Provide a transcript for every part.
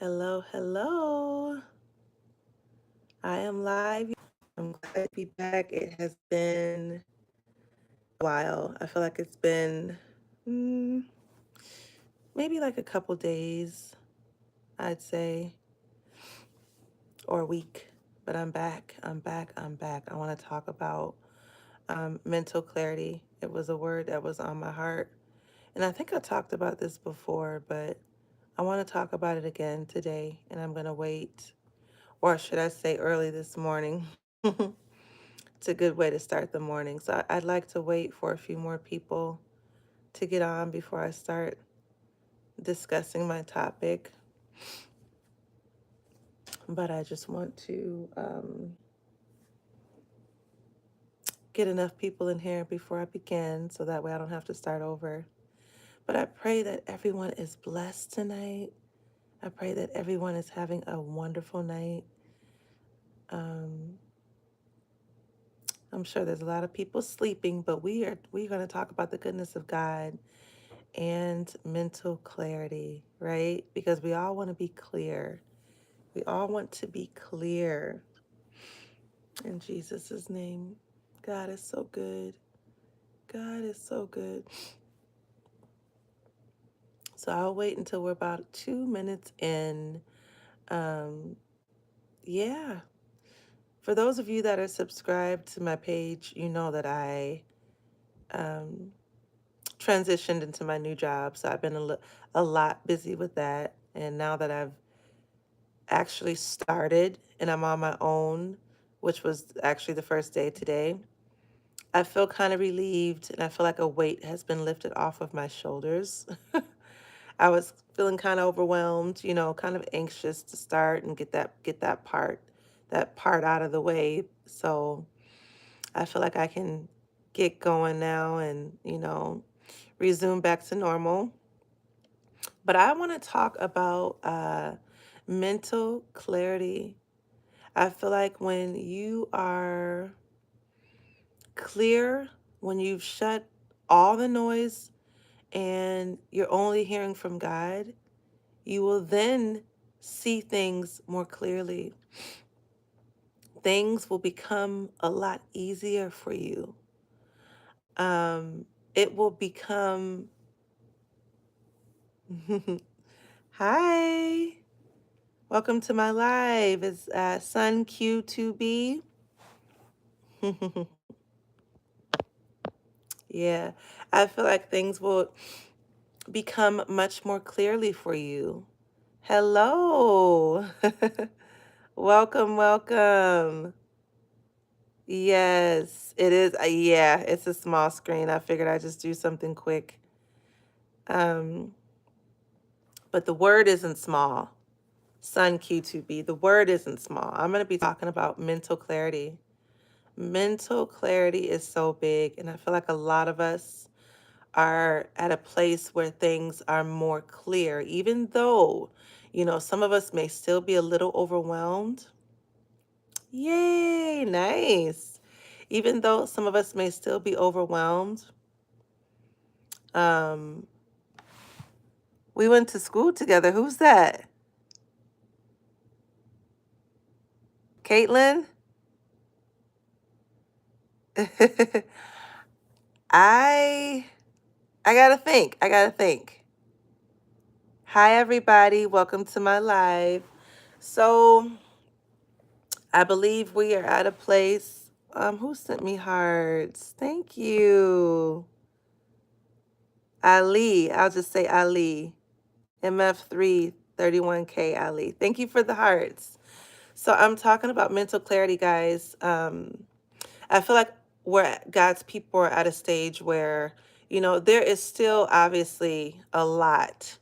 Hello, hello. I am live. I'm glad to be back. It has been a while. I feel like it's been mm, maybe like a couple days, I'd say, or a week. But I'm back. I'm back. I'm back. I want to talk about mental clarity. It was a word that was on my heart. And I think I talked about this before, but I want to talk about it again today. And I'm going to wait, or should I say early this morning. It's a good way to start the morning. So I'd like to wait for a few more people to get on before I start discussing my topic. But I just want to get enough people in here before I begin so that way I don't have to start over. But I pray that everyone is blessed tonight. I pray that everyone is having a wonderful night. Um, I'm sure there's a lot of people sleeping, but we're going to talk about the goodness of God and mental clarity, right? Because we all want to be clear. We all want to be clear in Jesus' name. God is so good. God is so good. So I'll wait until we're about 2 minutes in. Um, yeah. For those of you that are subscribed to my page, you know that I um, transitioned into my new job. So I've been a lot busy with that. And now that I've actually started and I'm on my own, which was actually the first day today, I feel kind of relieved and I feel like a weight has been lifted off of my shoulders. I was feeling kind of overwhelmed, kind of anxious to start and get that part out of the way. So I feel like I can get going now and, resume back to normal. But I want to talk about mental clarity. I feel like when you are clear, when you've shut all the noise and you're only hearing from God, you will then see things more clearly. Things will become a lot easier for you. It will become, hi, welcome to my live. It's Sun Q2B. Yeah, I feel like things will become much more clearly for you. Hello. Welcome, welcome. Yes, it is. Yeah, it's a small screen. I figured I'd just do something quick. Um, but the word isn't small. Sun Q2B, the word isn't small. I'm going to be talking about mental clarity. Mental clarity is so big, and I feel like a lot of us are at a place where things are more clear, even though, some of us may still be a little overwhelmed. Yay, nice. Even though some of us may still be overwhelmed, um, we went to school together. Who's that? Caitlin? I I gotta think. I gotta think. Hi everybody, welcome to my live. So I believe we are at a place. Who sent me hearts? Thank you. Ali. I'll just say Ali. MF331K Ali. Thank you for the hearts. So I'm talking about mental clarity, guys. I feel like God's people are at a stage where, there is still obviously a lot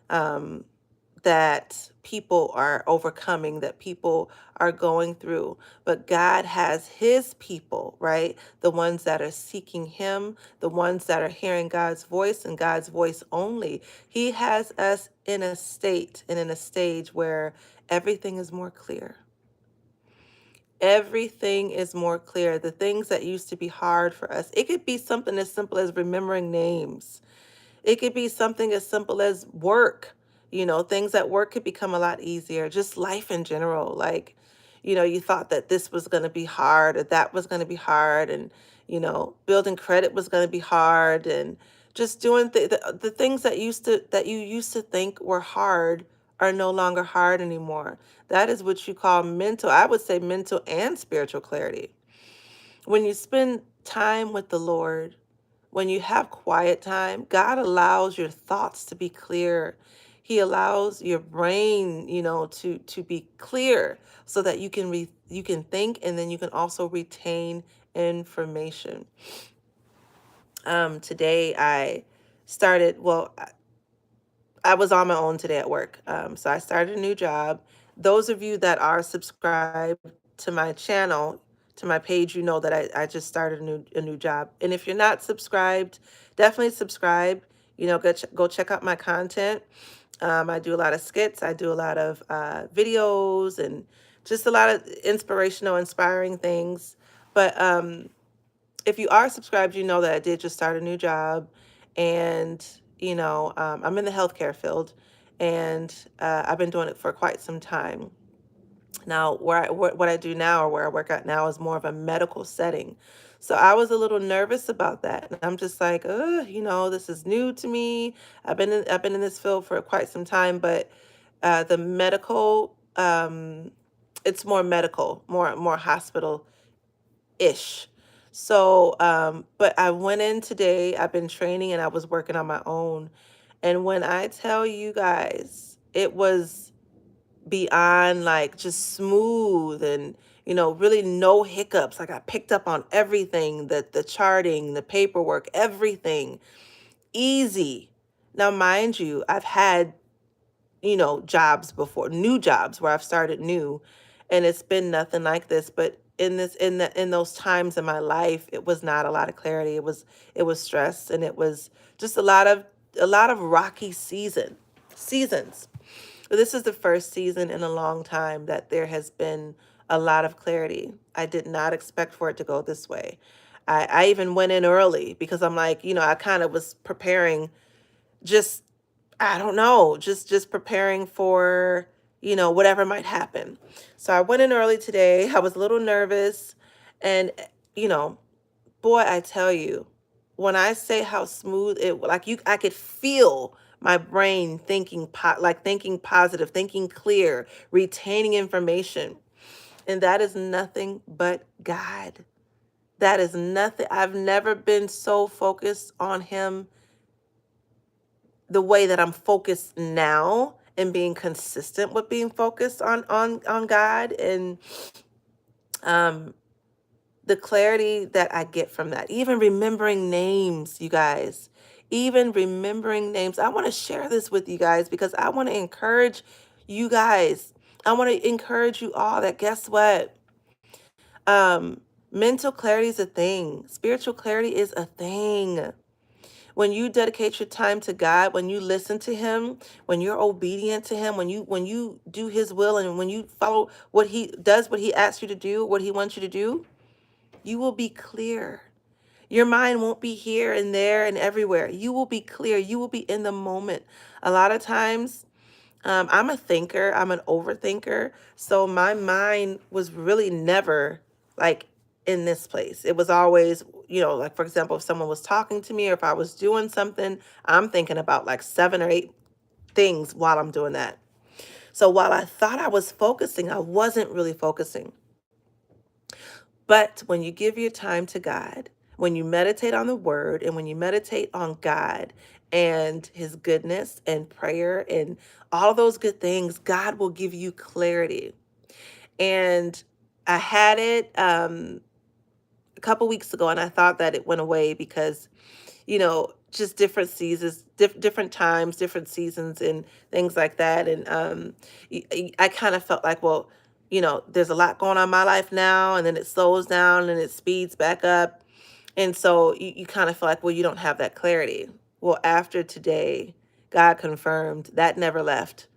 um, that people are overcoming, that people are going through. But God has his people, right? The ones that are seeking him, the ones that are hearing God's voice and God's voice only. He has us in a state and in a stage where everything is more clear. Everything is more clear. The things that used to be hard for us, it could be something as simple as remembering names. It could be something as simple as work. Things at work could become a lot easier, just life in general. Like, you thought that this was going to be hard or that was going to be hard, and, building credit was going to be hard, and just doing the things that you used to think were hard are no longer hard anymore. That is what you call mental, I would say mental and spiritual clarity. When you spend time with the Lord, when you have quiet time, God allows your thoughts to be clear. He allows your brain, to be clear so that you can think, and then you can also retain information. Today I started, well, I was on my own today at work. So I started a new job. Those of you that are subscribed to my channel, to my page, that I just started a new job. And if you're not subscribed, definitely subscribe. Go check out my content. I do a lot of skits. I do a lot of videos and just a lot of inspirational, inspiring things. But if you are subscribed, you know that I did just start a new job, and I'm in the healthcare field, and I've been doing it for quite some time. Now, what I do now, or where I work at now, is more of a medical setting. So I was a little nervous about that, and I'm just like, this is new to me. I've been in this field for quite some time, but the medical, it's more medical, more hospital ish. So, but I went in today, I've been training, and I was working on my own. And when I tell you guys, it was beyond like just smooth, and, really no hiccups. Like, I picked up on everything, the charting, the paperwork, everything easy. Now, mind you, I've had jobs before, new jobs where I've started new, and it's been nothing like this. But in those times in my life, it was not a lot of clarity. It was stress, and it was just a lot of rocky seasons. But this is the first season in a long time that there has been a lot of clarity. I did not expect for it to go this way. I even went in early because I'm like, I kind of was preparing, just, I don't know, just preparing for, whatever might happen. So I went in early today. I was a little nervous, and you know, boy, I tell you, when I say how smooth it, like, I could feel my brain thinking like thinking positive, thinking clear, retaining information. And that is nothing but God. That is nothing. I've never been so focused on him the way that I'm focused now, and being consistent with being focused on God, and um the clarity that I get from that. Even remembering names, you guys. Even remembering names. I want to share this with you guys because I want to encourage you guys. I want to encourage you all that, guess what? Um Mental clarity is a thing. Spiritual clarity is a thing. When you dedicate your time to God, when you listen to him, when you're obedient to him, when you do his will, and when you follow what he asks you to do, what he wants you to do, you will be clear. Your mind won't be here and there and everywhere. You will be clear. You will be in the moment. A lot of times, I'm a thinker, I'm an overthinker. So my mind was really never like in this place. It was always, like, for example, if someone was talking to me, or if I was doing something, I'm thinking about like 7 or 8 things while I'm doing that. So while I thought I was focusing, I wasn't really focusing. But when you give your time to God, when you meditate on the word, and when you meditate on God and his goodness and prayer and all those good things, God will give you clarity. And I had it a couple weeks ago, and I thought that it went away because just different seasons, different times, different seasons, and things like that. And I kind of felt like, well, there's a lot going on in my life now, and then it slows down and it speeds back up. And so you kind of feel like, well, you don't have that clarity. Well, after today, God confirmed that never left.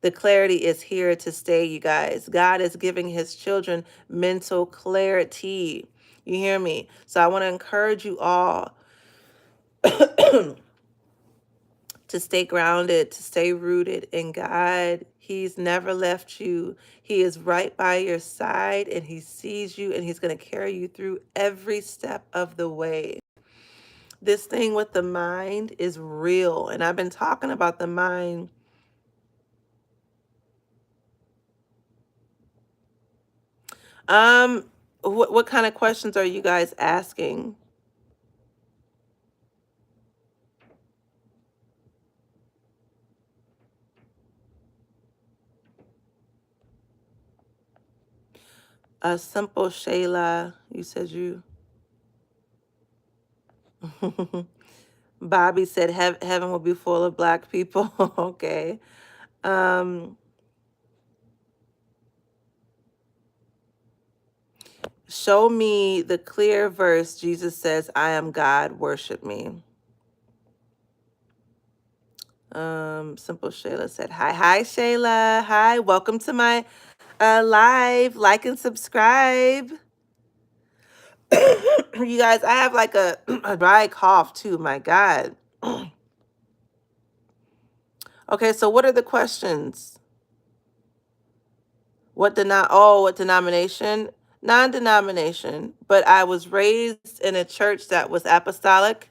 The clarity is here to stay, you guys. God is giving his children mental clarity. You hear me? So I want to encourage you all to stay grounded, to stay rooted in God. He's never left you. He is right by your side and he sees you and he's going to carry you through every step of the way. This thing with the mind is real. And I've been talking about the mind. Um, what kind of questions are you guys asking? Simple Shayla, you said you. Bobby said heaven will be full of black people. Okay. Um, Show me the clear verse. Jesus says, I am God, worship me. Simple Shayla said, hi. Hi, Shayla. Hi, welcome to my live. Like and subscribe. You guys, I have like a, a dry cough too. My God. Okay, so what are the questions? What denomination? Non-denomination, but I was raised in a church that was apostolic.